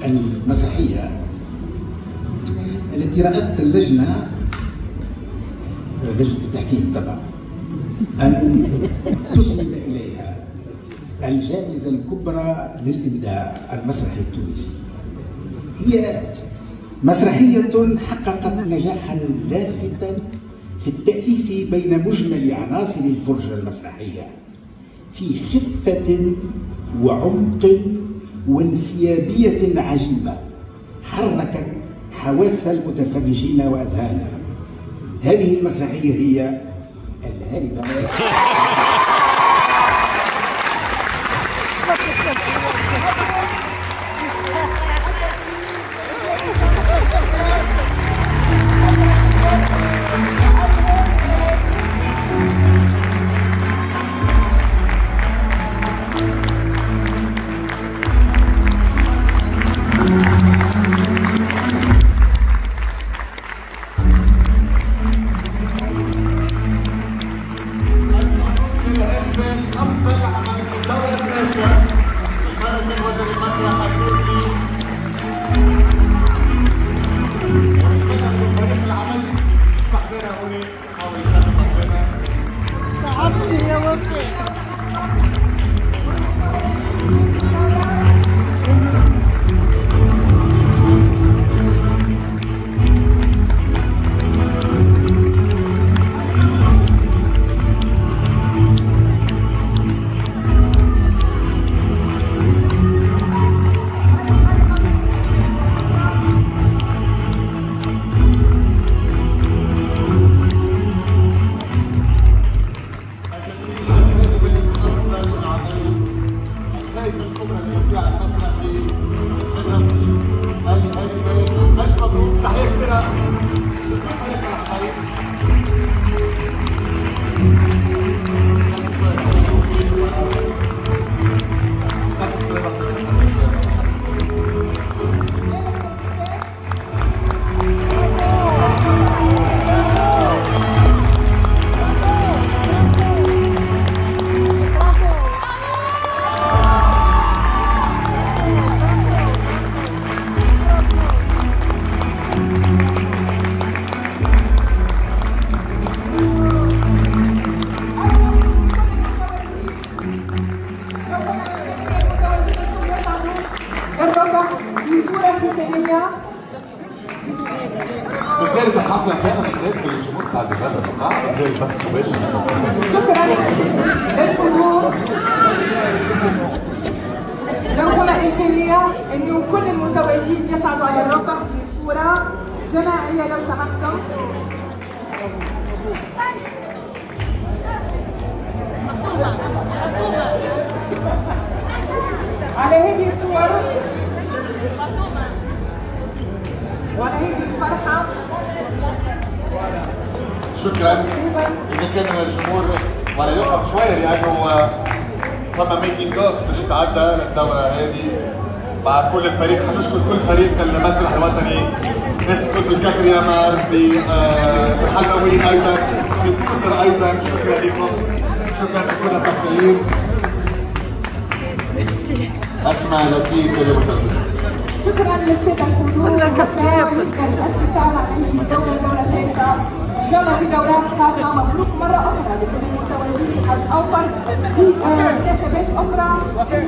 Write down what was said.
المسرحية التي رأت اللجنة، لجنة التحكيم طبعا، أن تسند إليها الجائزة الكبرى للإبداع المسرحي التونسي. هي مسرحية حققت نجاحا لافتا في التأليف بين مجمل عناصر الفرجة المسرحية في خفة وعمق وانسيابية عجيبة حركت حواس المتفرجين وأذهانهم. هذه المسرحية هي الهاربة. بزيادة الحفلة كان بزيادة الجمهور بتاع الغدا القاعة بزيادة بث مباشر. شكرا للجمهور. لو سمح إمكانية إنه كل المتواجدين يصعدوا على الركح بصورة جماعية لو سمحتم. على هذه الصور وعلى هذه الفرحة. شكرا. إذا كان الجمهور ولا يقف شوية لأنه فما ميكينج اوف باش يتعدى للدورة هذه مع كل الفريق. حنشكر كل فريق المسرح الوطني، ناس الكل في الكاتريامار، في الحلوين أيضا، في الكوسر أيضا. شكرا لكم، شكرا لكل التقدير. أسمع لطيف كل متواجد. شكرا للسادة الحضور والاستطاعة على هذه الدورة فائزة. إن شاء الله في دورات قادمة. مبروك مرة أخرى لكل المتواجدين الأوفر في مناسبات أخرى.